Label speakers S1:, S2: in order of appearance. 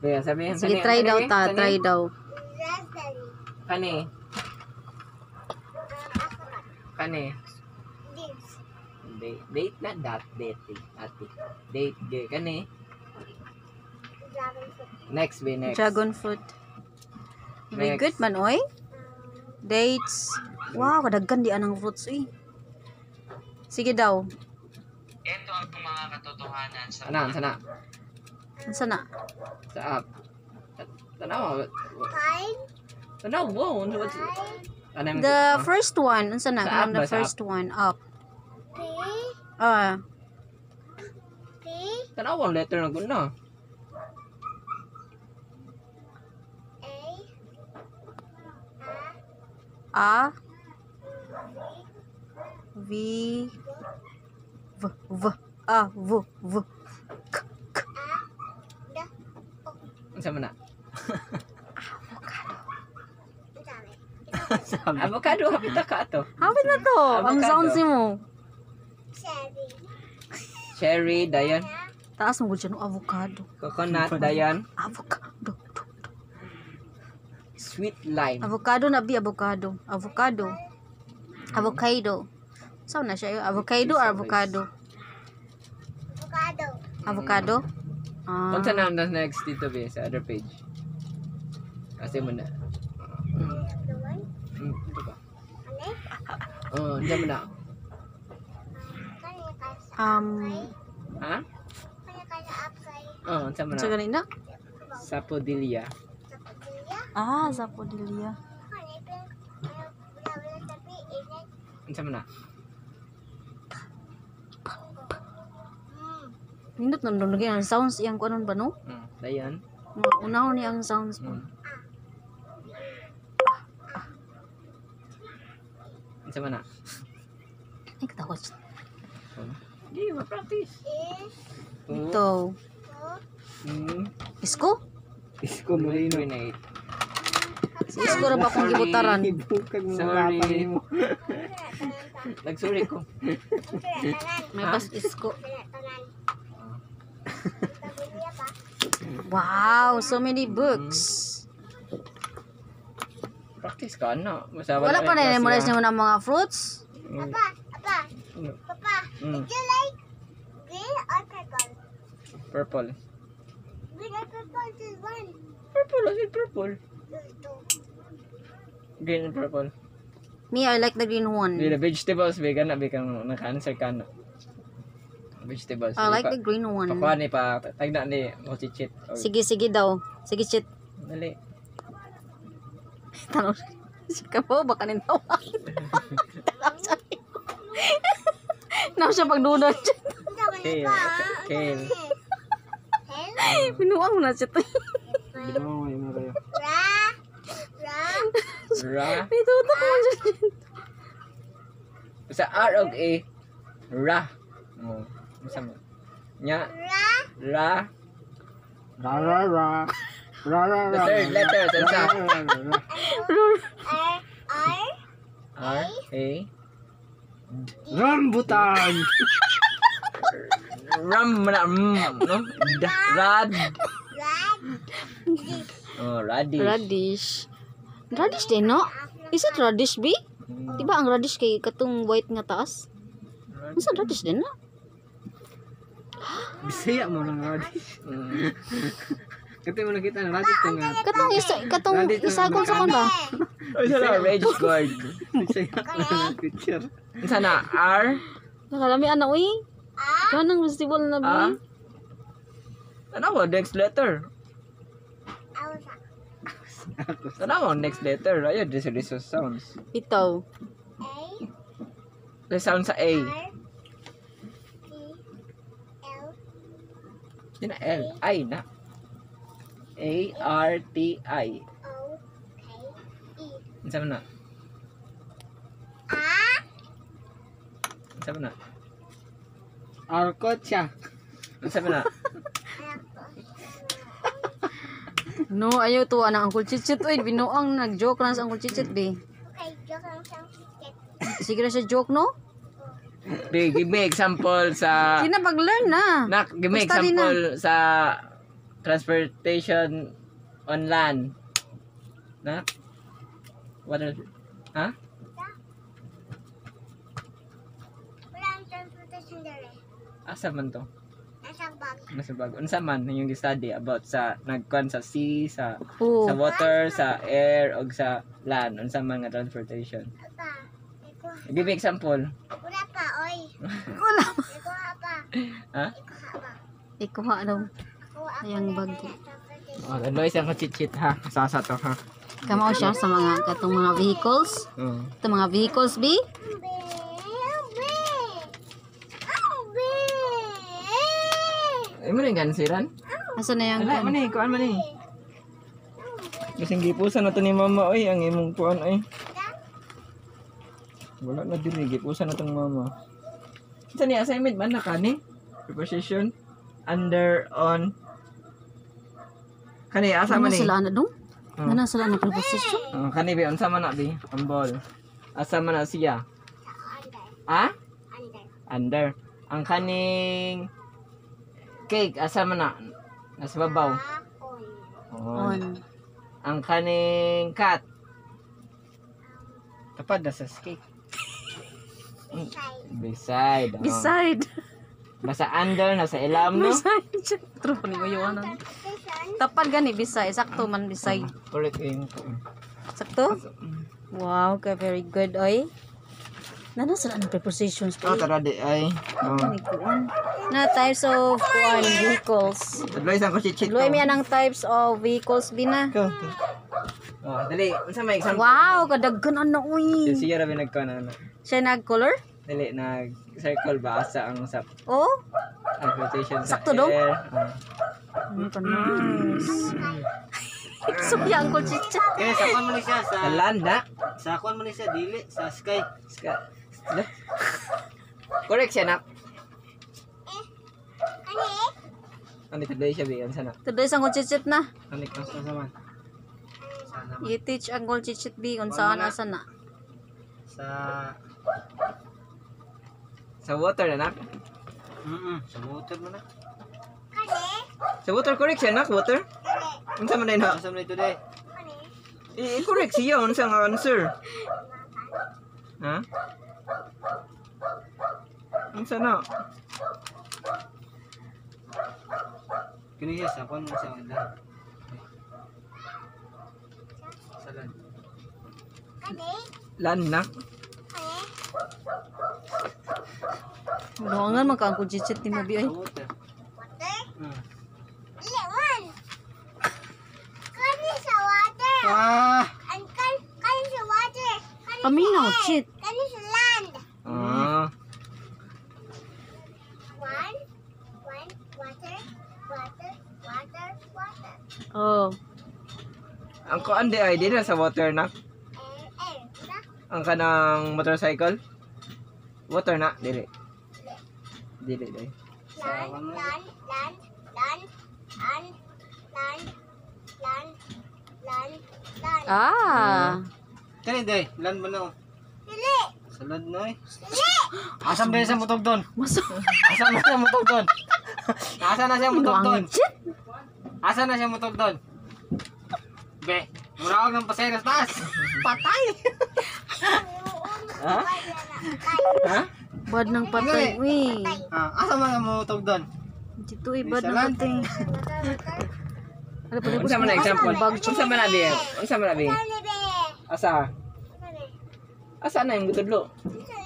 S1: Kaya sabihin
S2: Sige, try daw ta. Try daw.
S1: Kani. Kani. Date na that. Date. Ati. Date. Kani. Next, be next.
S2: Dragon fruit. Very
S1: Next.
S2: good man, oy. Dates. Wow, kadaggan di anang fruits, eh. Sige daw.
S3: Ito ang mga katotohanan sa
S1: Sana.
S2: Ansa na?
S1: Sa app. Tanaw. Tanaw, wow.
S2: The first one. Ansa na?
S1: Sa
S2: Kanang
S1: up
S2: the
S1: ba? Sa
S2: first one. Up.
S1: Tanaw ang letter na guna.
S2: A. V. V. A. V. V.
S1: Sa mana? Avocado, habita ka ato.
S2: Hapit na to. Ang
S1: Avocado.
S2: sounds mo.
S1: Cherry, dayan.
S2: Taas mo dyan ng avocado.
S1: Coconut, dayan.
S2: Avocado.
S1: Sweet lime.
S2: Avocado na bi avocado. Avocado. Avocado. Saan na siya? Avocado or avocado? Avocado? Ah.
S1: Kung saan na next dito be sa other page. Kasi mo na. Ito ba? Oh, diyan mo na. Ha? Oh, saan mo
S2: Sa
S1: na?
S2: ganina?
S1: Sapodilia.
S2: Ah, Zapodilia.
S1: Saan mo na?
S2: Nindot na nung ang sounds iyang kuanon ba no?
S1: Dayan.
S2: Unahon niya ang sounds mo.
S1: Saan mo na?
S2: Ay, katawa siya.
S1: Hindi, ma-practice.
S2: Ito. Isko?
S1: Isko Molino. Grenade.
S2: Si Isko ra ba akong gibutaran?
S1: Sorry. Nagsuri ko.
S2: May pas Isko. Wow, so many books.
S1: Practice ka na.
S2: Wala pa na memorize mo ng mga fruits?
S4: Papa,
S1: Mm.
S4: did you like green or purple?
S1: Purple.
S4: Green or purple is one.
S1: Purple. I said purple.
S4: Two.
S1: Green and purple.
S2: Me, I like the green one.
S1: The vegetables, vegan na. Vegan naka-answer ka na. Vegetables.
S2: I like the green one.
S1: Pakuha ni pa. Tagda ni. Mochichit.
S2: Sige, sige daw. Sige, shit.
S1: Dali.
S2: Tanong siya ka po, baka nintawa. Naw siya pagdunod.
S1: Kale. Kale.
S2: Binuang mo na siya to.
S1: Binuang mo yung mga Ra.
S2: Ituto ko mo siya.
S1: Sa R og A. Ra. Oh. Masama. Nya. Ra. The third letter. Sansa. R. A.
S5: Rambutan.
S1: Ram na no? Rad. Oh, radish.
S2: Radish. Radish din, no? Is it radish, B? Diba ang radish kay katong white nga taas? Isa radish din, no?
S5: Bisaya mo ng radish. Kati mo nakita ng radish ko nga.
S2: Katong isagol sa kon ba?
S1: Oh, sana rage guard.
S5: Bisaya mo ng picture.
S1: Sana R.
S2: Nakalami ana uy. Kanang festival na ba?
S1: Ano ba next letter? Ano mo next letter? Ayun, this sounds.
S2: Ito.
S1: The sound sa A. Yun na L. I na. A-R-T-I. Saan na? Saan na?
S5: Arkocha.
S1: Saan na?
S2: No, ayaw to anang Uncle Chichit. Uy, binuang nag-joke lang sa Uncle Chichit, be.
S4: Okay, joke lang siyang ticket.
S2: Sige na siya joke, no?
S1: Give me example sa...
S2: Sige na, pag-learn na.
S1: Nak, give me
S2: Basta di
S1: example sa transportation on land. Na? Water. Ha?
S4: Wala ang transportation dere.
S1: Asa man to?
S4: Nasa bag.
S1: Nasa bag. Unsa man yung study about sa nagkuan sa sea, sa
S2: Oh.
S1: water, sa air, og sa land. Unsa man nga transportation.
S4: Apa.
S1: Give me example.
S4: Wala pa, oy.
S2: Wala.
S4: Ikuha pa.
S1: Ha?
S4: Ikuha pa.
S2: Ikuha daw.
S4: Ako
S2: Ayang
S4: na
S2: bag.
S4: transportation.
S1: Oh, advice ang chit ha. Sasa to ha.
S2: Kamao siya sa mga katong mga vehicles.
S1: Oh.
S2: Ito mga vehicles, B.
S1: Ay mo rin gansiran?
S2: Asa na yung
S1: Wala man eh, kuan man eh. Kasing gipusan na to ni mama oy, ang imong kuan ay. Wala na din eh, gipusan na tong mama. Sa ni assignment man na kani? Preposition under on kani asa
S2: Ano
S1: man eh.
S2: sila na dong?
S1: Oh.
S2: Ano sila na preposition?
S1: Kani ba unsa man na bi? Ang ball. Asa man na siya? Ha? Under. Ang kaning cake asa man na? Nasa babaw. On.
S2: On.
S1: Ang kaning cat. Tapad na sa cake. Beside. Oh.
S2: Beside.
S1: Basta under, nasa ilam, no?
S2: Beside. True pa ni mo yung ano. Tapad gani, beside. Sakto man, beside.
S1: Correct yung
S2: Sakto? Wow, ka very good, oy. Nana sila ng prepositions
S1: Oh,
S2: pa.
S1: tara di ay. Oh.
S2: Na types of vehicles.
S1: Advice ang ko si Chito.
S2: Luay mi anang types of vehicles bina.
S1: Go. Oh, dali. Unsa may example?
S2: Wow, kadaghan ano uy.
S1: Siya rabi nagkana na.
S2: Siya nag-color?
S1: Dali nag-circle ba asa ang sa
S2: Oh,
S1: quotation sa
S2: Sakto, dong?
S1: air.
S2: ano ka nice. Suya ang chicha.
S5: Kaya sa kwan mo ni siya
S1: Sa land na.
S5: sa kwan mo ni siya dili sa sky.
S1: Correct siya nak.
S4: Ani?
S1: Ano today siya biyan sana.
S2: Today sang chichit na.
S1: Ano ka
S5: Sa man.
S2: I-teach ang chichit bi kung saan asa na.
S5: Sa
S1: sa water na nak.
S5: sa motor mo na.
S4: Ani?
S1: Sa water correct siya nak, water. Unsa man na?
S5: Asa man today?
S4: Ani?
S1: I-correct siya unsa nga answer. Ha? Unsa na?
S5: Kini siya sa kwan mo sa anda. Sa land.
S4: Ani?
S1: Land nak.
S4: Ani?
S2: Luangan man ka ang chichit ni mo bi ay.
S5: Sa water.
S4: Water?
S5: Hmm.
S4: Dili, one. Kani sa water.
S5: Ah!
S4: Kani sa water. Kani
S2: Paminaw,
S4: sa air.
S2: shit.
S4: Kani sa land.
S1: Ah.
S4: One. Water. Water. Water.
S2: Oh.
S1: Ang kuan di ay di na sa water nak.
S4: Air. Diba?
S1: Ang kanang motorcycle. Water na dili. Dili dai.
S4: Land.
S2: Ah.
S5: Kani day, land mo na.
S4: Dili.
S5: Sa land na eh. Asam din sa mutog doon.
S2: Maso.
S5: Asa na siya mutog doon? Asa na siya mutog doon?
S2: Luangan chit.
S5: Asa na siya mutog doon? Be, murawag ng pasay na taas. Patay!
S1: Ha? Ha?
S2: Bad ng patay. Uy.
S5: Asa man ang mutog doon?
S2: Dito ibad
S5: Sa
S2: ng
S5: land.
S2: patay. Ano pa
S1: Unsa man na example? Unsa man na bi? Unsa man na bi?
S4: Kani be.
S1: Asa?
S4: Kani.
S1: Asa na yung gutudlo?
S4: Sa